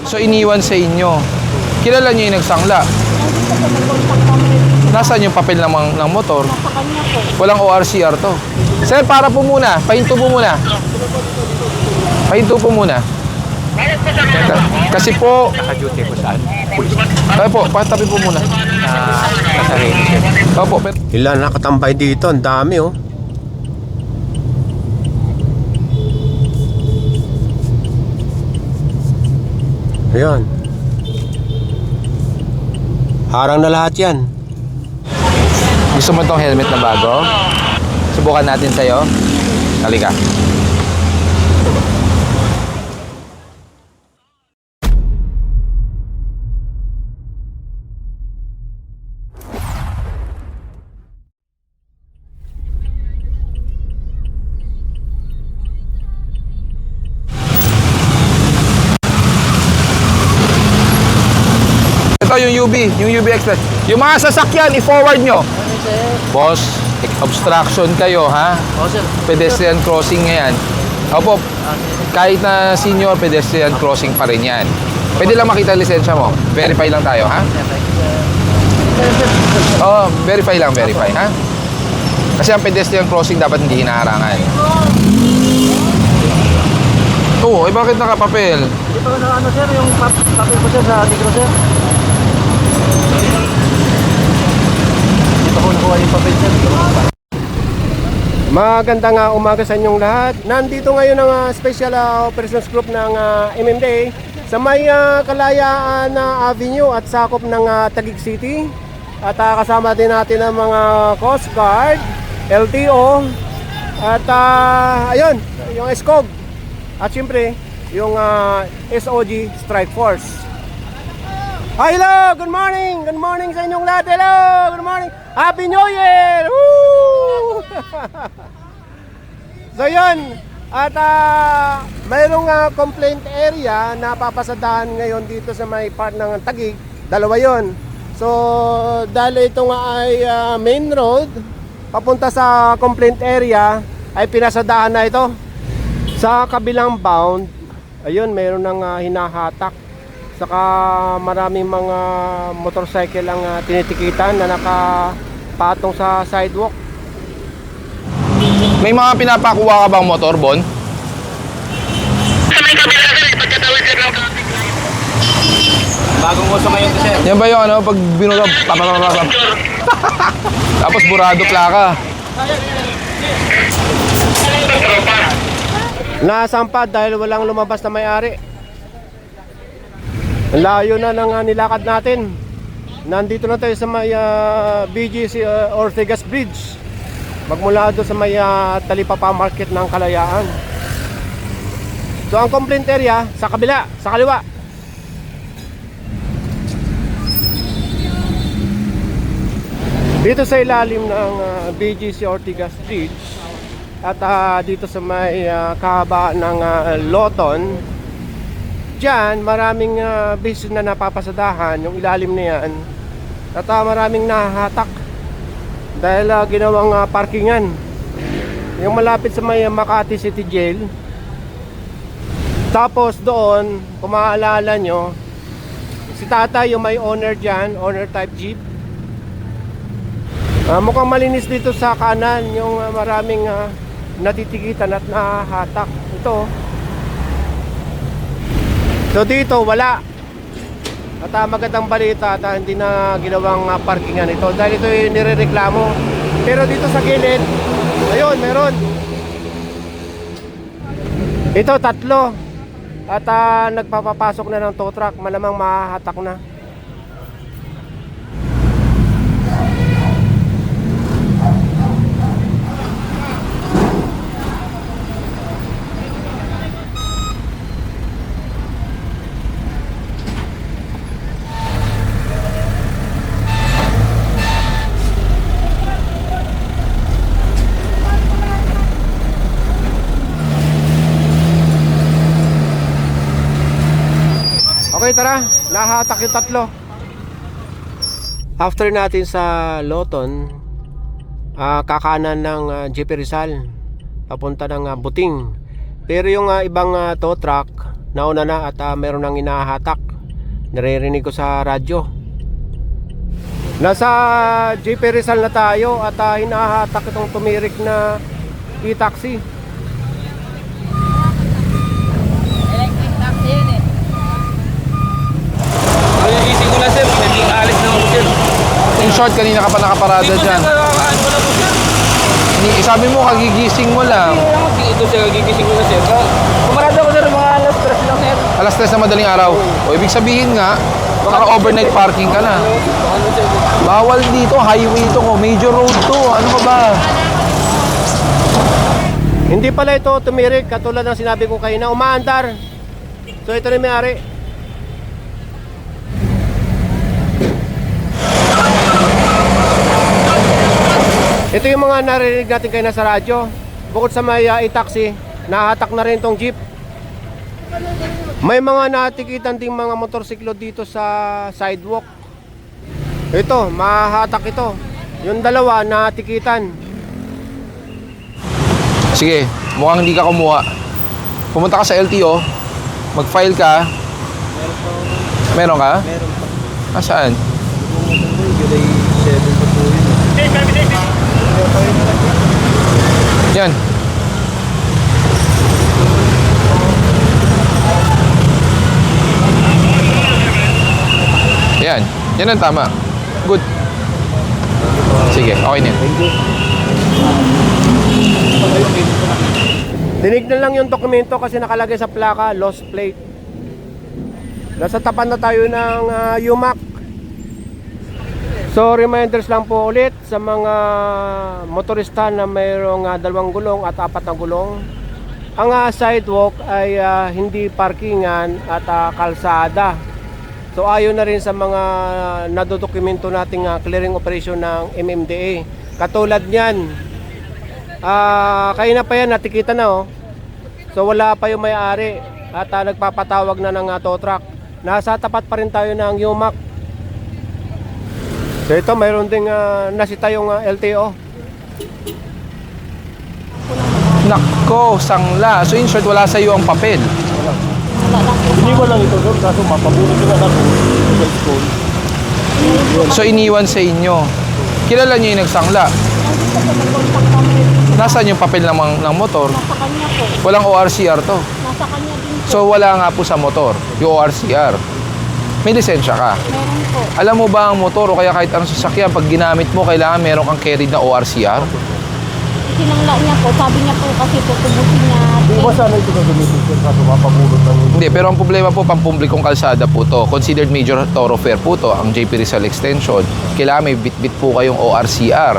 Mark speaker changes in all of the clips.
Speaker 1: So iniwan sa inyo. Kilala niyo yung nagsangla? Nasaan yung papel ng motor?
Speaker 2: Sa kanya po.
Speaker 1: Walang ORCR to. Sir, para po muna. Pahinto po muna. Pahinto po muna. Kasi po...
Speaker 3: Naka-duty ko saan?
Speaker 1: Ay po, patabi po muna.
Speaker 3: Nasa rin.
Speaker 1: Opo, pero...
Speaker 4: Ilan nakatambay dito, ang dami oh. Ayan. Harang na lahat yan.
Speaker 1: Gusto mo tong helmet na bago? Subukan natin sa'yo. Halika. Ito yung UB Express. Yung mga sasakyan, i-forward nyo. Boss, obstruction kayo, ha? Pedestrian crossing yan. Opo, kahit na senior, pedestrian crossing pa rin yan. Pwede lang makita lisensya mo. Verify lang tayo, ha? Oo, verify, ha? Kasi ang pedestrian crossing dapat hindi hinaharangan. Oo, eh bakit nakapapel?
Speaker 3: Dito na ano sir, yung papel ko sir sa negro sir. Dito ko nakuha yung papel sir.
Speaker 4: Magandang umaga sa inyong lahat. Nandito ngayon ang Special Operations Group ng MMDA sa may Kalayaan Avenue at sakop ng Taguig City. At kasama din natin ang mga Coast Guard, LTO, at ayun, yung SCOG. At siyempre, yung SOG Strike Force. Hello! Good morning! Good morning sa inyong lahat! Hello! Good morning! Happy New Year! Woo! So yun, at mayroong complaint area na papasadahan ngayon dito sa may part ng Taguig. Dalawa yun. So dahil ito nga ay main road papunta sa complaint area, ay pinasadahan na ito. Sa kabilang bound, ayun, mayroon ng hinahatak. Saka maraming mga motorcycle ang tinitikitan na nakapatong sa sidewalk.
Speaker 1: May mga pinapakuha ka bang motor, Bon?
Speaker 3: Bagong uso ngayon to sir.
Speaker 1: Yan ba yung ano, pag binula, papapapapap. Tapos burado plaka.
Speaker 4: Nasampad dahil walang lumabas na may-ari. Ang layo na ng nilakad natin. Nandito na tayo sa may BGC Ortigas Bridge. Magmula doon sa may Talipapa Market ng Kalayaan. So ang complaint area sa kabila, sa kaliwa. Dito sa ilalim ng BGC Ortigas Bridge at dito sa may kahabaan ng Loton, diyan maraming business na napapasadahan yung ilalim na yan. At maraming nahahatak dahil ginawang parkingan yung malapit sa may Makati City Jail. Tapos doon, kung maaalala nyo, si tatay yung may owner dyan, owner type jeep. Mukhang malinis dito sa kanan yung maraming natitikitan at nahahatak. Ito. So dito wala. At magandang balita at hindi na ginawang parkingan ito dahil ito yung nirereklamo. Pero dito sa gilid, ayun, meron. Ito tatlo. At nagpapapasok na ng tow truck, malamang mahahatak na. Okay, tara, nahahatak yung tatlo. After natin sa Loton, kakanan ng GP Rizal papunta ng Buting. Pero yung ibang tow truck nauna na at meron nang inahatak. Naririnig ko sa radyo. Nasa JP Rizal na tayo at hinahatak itong tumirik na e-taxi.
Speaker 2: Electric taxi yun eh.
Speaker 3: Ay, gising ko na sir, hindi alis na ako sir.
Speaker 1: In short, kanina ka pa nakaparada
Speaker 3: Dito
Speaker 1: dyan.
Speaker 3: sir, ano ko na po sir.
Speaker 1: Sabi mo, kagigising mo lang.
Speaker 3: Ito sir, gigising ko na sir. Pumarada ko sir, mga alas 3 lang sir.
Speaker 1: Alas 3 na madaling araw. O ibig sabihin nga, naka-overnight parking ka na.
Speaker 3: Ano sir?
Speaker 1: Bawal dito, highway ito ko, major road to. Ano ka ba?
Speaker 4: Hindi pala ito tumirik katulad ng sinabi ko kayo na umaandar. So ito na yung may-ari. Ito yung mga naririnig natin kayo na sa radyo. Bukod sa may e-taxi, nahatak na rin itong jeep. May mga natikitan ding mga motorsiklo dito sa sidewalk. Ito, mahatak ito. Yung dalawa natikitan.
Speaker 1: Sige, mukhang hindi ka kumuha. Pumunta ka sa LTO, mag-file ka. Meron ka?
Speaker 3: Meron pa.
Speaker 1: Saan?
Speaker 3: July 7 pa po yun.
Speaker 1: Yan. Yan. Yan ang tama. Good. Sige, okay na yan.
Speaker 4: Tinignan lang yung dokumento kasi nakalagay sa plaka, lost plate. Nasa tapat na tayo ng UMAC. So reminders lang po ulit sa mga motorista na mayroong 2 gulong at 4 na gulong. Ang sidewalk ay hindi parkingan at kalsada. So ayon na rin sa mga nadodokumento nating clearing operation ng MMDA. Katulad niyan, kayo na pa yan, natikita na oh. So wala pa yung may-ari at nagpapatawag na ng tow truck. Nasa tapat pa rin tayo ng UMAC. So ito, mayroon ding nasita yung LTO.
Speaker 1: Nako, sangla. So in short, wala sa iyo ang papel.
Speaker 3: Hindi ko lang ito doon, kaso mapabulot yung anak ko sa school.
Speaker 1: So iniwan sa inyo. Kilala niyo yung nagsangla. Nasaan yung papel ng motor?
Speaker 2: Nasa kanya po.
Speaker 1: Walang ORCR to.
Speaker 2: Nasa kanya din po.
Speaker 1: So wala nga po sa motor, yung ORCR. May lisensya ka.
Speaker 2: Meron po.
Speaker 1: Alam mo ba ang motor o kaya kahit anong sasakyan, pag ginamit mo, kailangan meron kang carried na ORCR?
Speaker 2: Sinangla niya po. Sabi niya po kasi tutubusin niya.
Speaker 3: Hindi ba sana ito gagamitin sir, kaso mapabulot lang yun.
Speaker 1: Hindi, pero ang problema po, pampublikong kalsada po to. Considered major thoroughfare po to, ang JP Rizal Extension. Kailangan may bit-bit po kayong ORCR.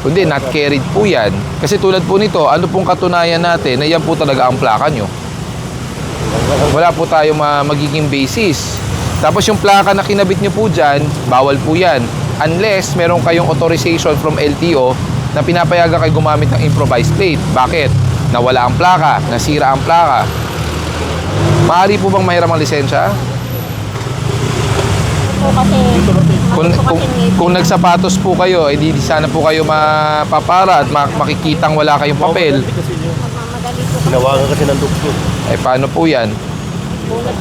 Speaker 1: Kundi, not carried po yan. Kasi tulad po nito, ano pong katunayan natin na yan po talaga ang plaka nyo? Wala po tayo magiging basis. Tapos yung plaka na kinabit nyo po dyan, bawal po yan. Unless meron kayong authorization from LTO na pinapayagan kayo gumamit ng improvised plate. Bakit? Nawala ang plaka, nasira ang plaka. Maaari po bang mahiram ang lisensya?
Speaker 2: Po kasi.
Speaker 1: Kung nagsapatos po kayo, di sana po kayo mapapara at makikitang wala kayong papel.
Speaker 2: Magmamadali po.
Speaker 3: Tinawagan kasi ng doktor.
Speaker 1: Eh paano po yan?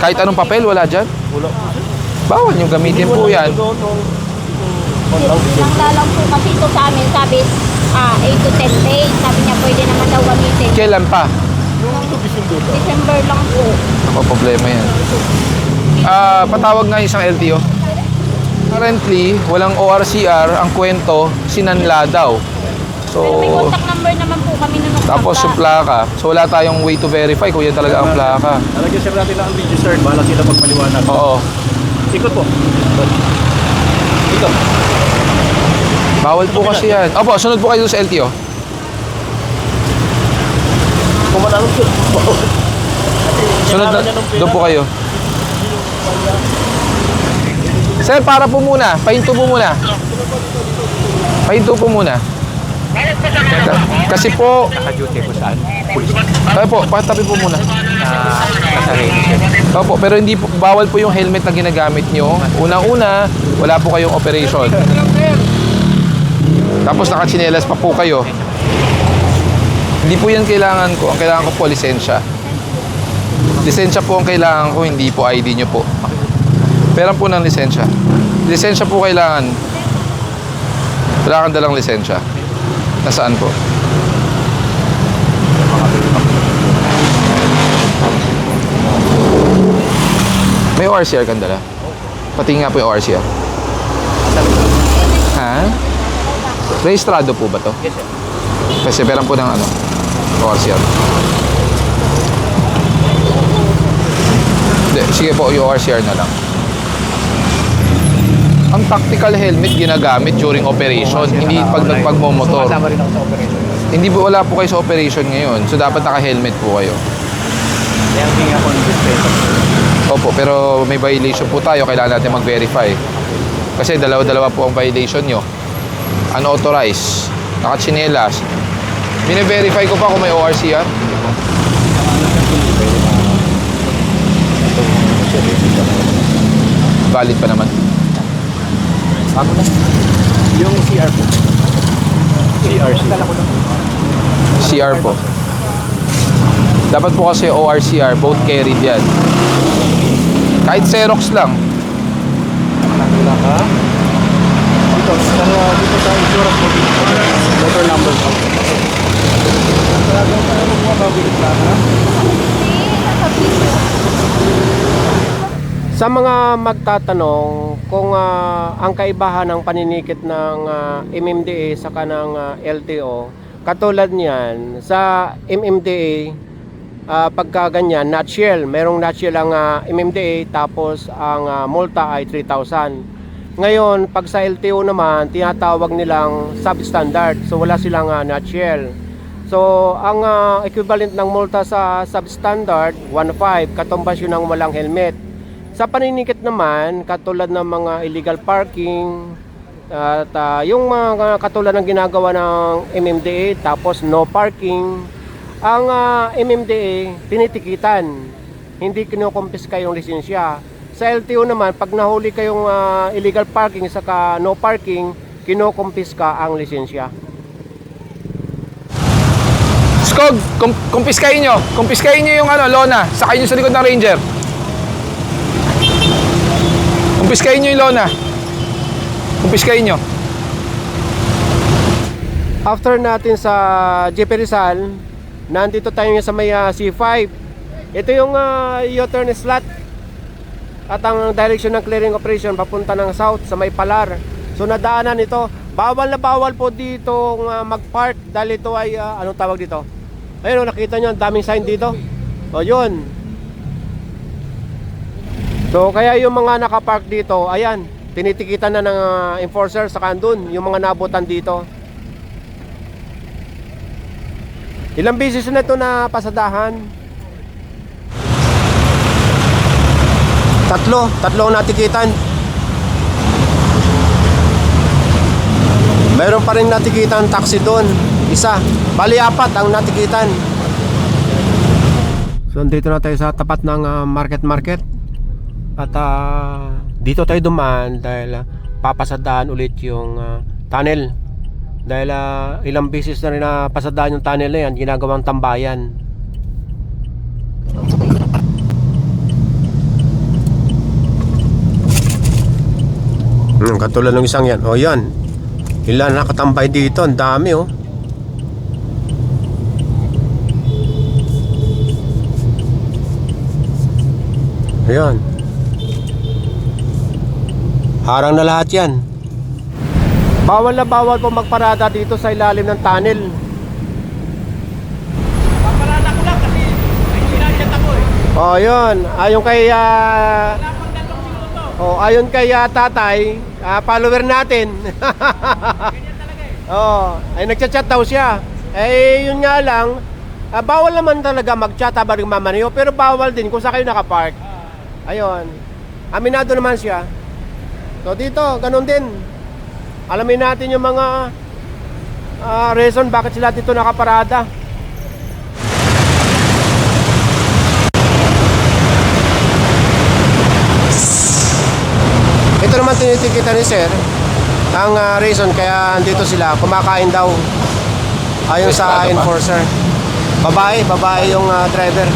Speaker 1: Kahit anong papel, wala dyan?
Speaker 3: Wala po sir.
Speaker 1: Bawal yung gamitin po yan.
Speaker 2: Sinangla lang po kasi ito sa amin. Sabi 8 to 10 days. Sabi niya pwede naman daw gamitin.
Speaker 1: Kailan pa?
Speaker 2: December lang po.
Speaker 1: Ako, problema yan. Patawag nga isang LTO. Currently, walang ORCR. Ang kwento, sinanla daw. So,
Speaker 2: Pero may contact number naman po kami na nagpapa.
Speaker 1: tapos yung plaka. So, wala tayong way to verify kung yan talaga ang plaka.
Speaker 3: Talagyan sir natin lang ang video sir, bahala sila magpaliwanag.
Speaker 1: Oo.
Speaker 3: Ikot po. Ikot.
Speaker 1: Bawal po kasi yan. Opo, sunod po kayo sa LTO.
Speaker 3: Kumananong sir.
Speaker 1: Sunod na, doon po kayo. Sir, para po muna. Pahinto po muna. Pahinto po muna. Kasi po,
Speaker 3: Naka-duty ko saan? Police.
Speaker 1: tayo po, patabi po muna.
Speaker 3: Nasa ready sir.
Speaker 1: Opo, pero hindi po, bawal po yung helmet na ginagamit nyo. Unang-una, wala po kayong operation. Tapos nakatsinelas pa po kayo. Hindi po yan kailangan ko. Ang kailangan ko po, lisensya. Lisensya po ang kailangan ko, hindi po ID nyo po. Pera po ng lisensya. Lisensya po kailangan. Wala kang dalang lisensya. Nasaan po? May ORCR kang dala? Pati nga po yung ORCR. Ha? Rehistrado po ba to?
Speaker 3: Yes, sir.
Speaker 1: Kasi pera po ng ano? ORCR. Hindi, sige po, yung ORCR na lang. Ang tactical helmet ginagamit during operation, hindi pag nagpagmomotor.
Speaker 3: Sumasama rin ako sa operation.
Speaker 1: Hindi po, wala po kayo sa operation ngayon. So dapat naka-helmet po kayo.
Speaker 3: Kaya ang tingin ako ng dispenser.
Speaker 1: Opo, pero may violation po tayo. Kailangan natin mag-verify. Kasi dalawa-dalawa po ang violation nyo. Unauthorized, nakatsinelas. Bine-verify ko pa kung may ORCR. Valid pa naman.
Speaker 3: Ako na. Yung CR po. CRC.
Speaker 1: CR po. Dapat po kasi ORCR, both carried yan. Kahit Xerox lang.
Speaker 3: Wala ka? Dito sa insurance mo. Motor number po. Talagang tayo mo mababilis lang, ha?
Speaker 4: Sa mga magtatanong kung ang kaibahan ng paninikit ng MMDA sa kanang LTO, katulad niyan, sa MMDA, pagka ganyan, nutshell, merong nutshell ang MMDA, tapos ang multa ay 3,000. Ngayon, pag sa LTO naman, tinatawag nilang substandard, so wala silang nutshell. So, ang equivalent ng multa sa substandard, 1,500, katumbas yun ng walang helmet. Sa paninikit naman, katulad ng mga illegal parking, at yung mga katulad ng ginagawa ng MMDA, tapos no parking, ang MMDA tinitikitan, hindi kinukumpiska yung lisensya. Sa LTO naman, pag nahuli kayong illegal parking saka no parking, kinukumpiska ang lisensya.
Speaker 1: Skog, kumpiskahin nyo. Kumpiskahin nyo yung lona. Sakay nyo sa likod ng Ranger. Kumpiskahin nyo yung lona. Kumpiskahin nyo.
Speaker 4: After natin sa JP Rizal, nandito tayo sa may C5. Ito yung U-turn slot at ang direction ng clearing operation papunta ng south sa may Palar. So nadaanan ito. Bawal na bawal po dito mag-park dahil ito ay anong tawag dito? Ayun, nakita nyo ang daming sign dito. O yun. So kaya yung mga nakapark dito, ayan, tinitikitan na ng enforcer sa kandun, yung mga nabutan dito. Ilang beses na ito na pasadahan? Tatlo ang natikitan. Mayroon pa rin natikitan taxi doon, isa. Bali 4 ang natikitan. So dito na tayo sa tapat ng market. At dito tayo dumaan dahil papasadaan ulit yung tunnel. Dahil ilang beses na rin pasadaan yung tunnel na yan, ginagawang tambayan. Katulad ng isang yan. O yan. Ilan nakatambay dito, ang dami oh. Ayan. Harang na lahat yan. Bawal na bawal po magparada dito sa ilalim ng tunnel.
Speaker 3: Paparada ko lang kasi may sinasyan ako eh.
Speaker 4: Oh, yun. Ayon kay tatay, follower natin.
Speaker 3: Ganyan talaga eh.
Speaker 4: Oh, ay nagchat-chat daw siya. Eh, yun nga lang, bawal naman talaga mag-chat habang mamaniho, pero bawal din kung saan kayo nakapark. Ayun. Aminado naman siya. So dito, ganun din. Alamin natin yung mga reason bakit sila dito nakaparada. Ito naman tinitikitan ni sir. Ang reason kaya andito sila, kumakain daw. Ayon sa enforcer. Babae yung driver.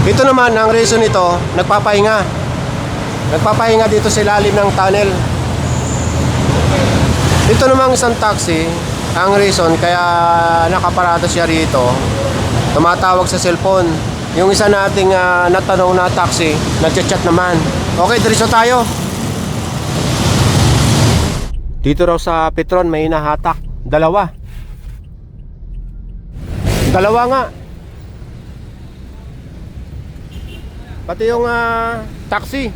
Speaker 4: Ito naman, ang reason nito, nagpapahinga. Nagpapahinga dito sa ilalim ng tunnel. Ito namang isang taxi, ang reason kaya nakaparada siya rito, tumatawag sa cellphone. Yung isa nating natanong na taxi, nagchat-chat naman. Okay, diretso tayo. Dito raw sa Petron may hinahatak. Dalawa nga. Pati yung taxi.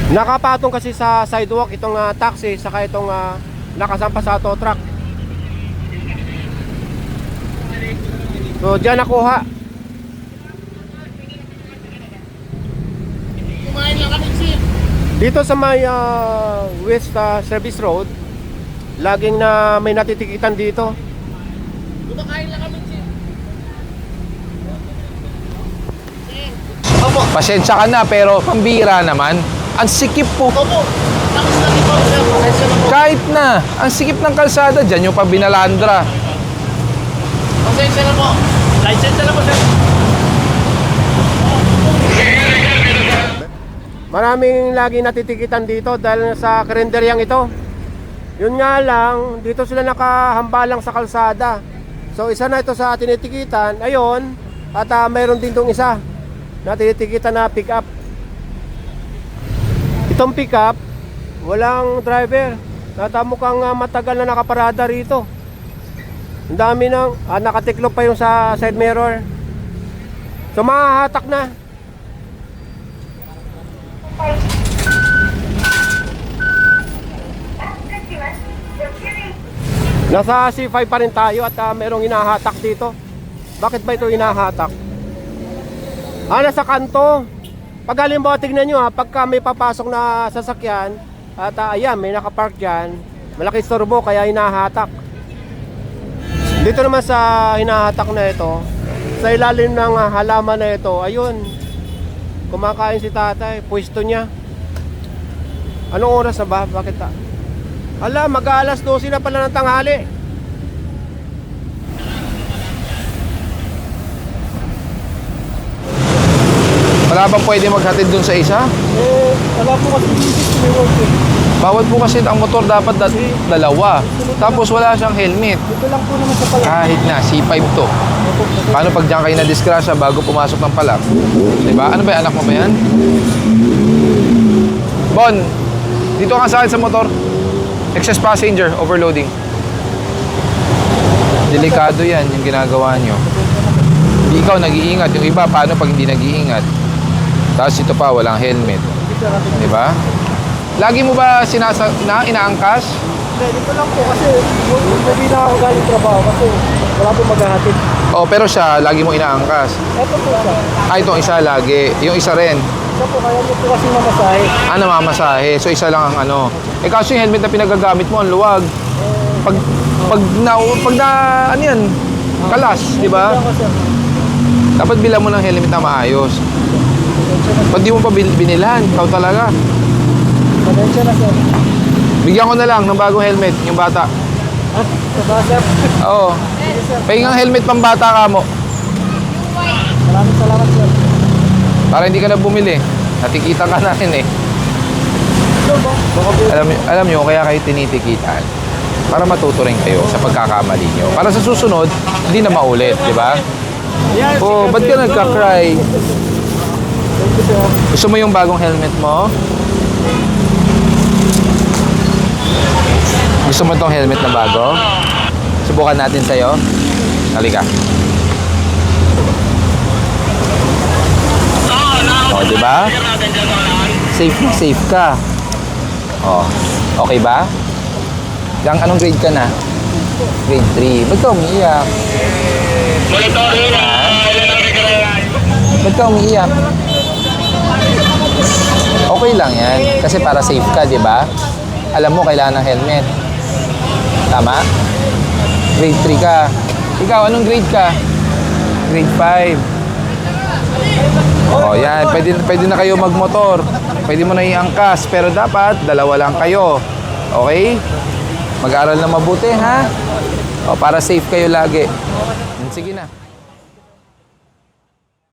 Speaker 4: Nakapatong kasi sa sidewalk itong taxi saka itong nakasampa sa tow truck. So diyan nakuha.
Speaker 3: Kumain lang kami, sir.
Speaker 4: Dito sa may West Service Road, laging na may natitikitan dito.
Speaker 3: Kumakain lang kami, sir.
Speaker 1: Pasensya ka na, pero pambira naman. Ang sikip po.
Speaker 3: Opo. Tapos lagi po, sir. Pasensya na po.
Speaker 1: Kahit na, ang sikip ng kalsada, dyan yung pang binalandra.
Speaker 3: Pasensya na po. License na po, sir.
Speaker 4: Maraming lagi natitikitan dito dahil sa karinderyang ito. Yun nga lang, dito sila nakahambalang sa kalsada. So isa na ito sa tinitikitan. Ayun, at mayroon din itong isa na tinitikitan na pick up. Itong pick up, walang driver. Mukhang matagal na nakaparada rito. Ang dami ng nakatiklop pa yung sa side mirror. So mahahatak na. Nasa C5 pa rin tayo at merong hinahatak dito. Bakit ba ito hinahatak? Nasa kanto. Pag halimbawa tignan nyo pagka may papasok na sasakyan at ayan, may nakapark dyan, malaki istorbo kaya hinahatak. Dito naman sa hinahatak na ito, sa ilalim ng halaman na ito, ayun, kumakain si tatay, pwesto niya. Anong oras na ba? Bakit Ala, mag-aalas 12 na pala ng tanghali.
Speaker 1: Wala bang pwede maghatid dun sa isa?
Speaker 3: Wala po kasi may work, eh.
Speaker 1: Bawat po kasi ang motor dapat dalawa. Tapos wala siyang helmet.
Speaker 3: Ito lang po naman sa pala.
Speaker 1: Kahit na, C5 to. Paano pag diyan kayo na-disgrasya bago pumasok ng palak? Diba? Ano ba yan? Anak mo ba yan? Bon, dito ka sa akin sa motor. Excess passenger, overloading. Delikado yan yung ginagawa nyo. Hindi ikaw nag-iingat. Yung iba, paano pag hindi nag-iingat? Tapos ito pa, walang helmet. Diba? Lagi mo ba inaangkas?
Speaker 3: Hindi, dito lang po kasi hindi na ako galing trabaho kasi wala po maghahatid.
Speaker 1: Oh, pero siya, lagi mo inaangkas.
Speaker 3: Ito po siya.
Speaker 1: Itong isa lagi. Yung isa rin.
Speaker 3: Ito po, kaya nyo po kasi mamasahe.
Speaker 1: Namamasahe. So, isa lang ang ano. Kaso yung helmet na pinagagamit mo, ang luwag. Pag na, ano yan, kalas, di ba?
Speaker 3: Ako, sir.
Speaker 1: Dapat bilang mo ng helmet na maayos. Ba't di mo pa binilhan? Ikaw talaga.
Speaker 3: Pasensya na, sir.
Speaker 1: Bigyan ko na lang ng bagong helmet, yung bata.
Speaker 3: Diba, sir?
Speaker 1: Oo. Pahingang helmet pang bata ka mo.
Speaker 3: Maraming salamat, sir.
Speaker 1: Para hindi ka na bumili. Natikita ka na rin eh. Alam nyo, kaya kayo tinitikitan. Para matuto rin kayo sa pagkakamali nyo. Para sa susunod, hindi na maulit, di ba? Oh, ba't ka nagka-cry? Gusto mo yung bagong helmet mo? Gusto mo tong helmet na bago? Subukan natin sa'yo. Halika. Oh, di ba? Safe ka. Oh, okay ba? Anong grade ka na? Grade 3. Ba't ka umiiyak? Ba't ka umiiyak? Okay lang yan. Kasi para safe ka, di ba? Alam mo, kailangan ng helmet. Tama? Grade 3 ka. Ikaw, anong grade ka? Grade 5. O yan, pwede na kayo magmotor. Pwede mo na iangkas, pero dapat dalawa lang kayo. Okay? Mag-aral na mabuti, ha? O, para safe kayo lagi. Sige na.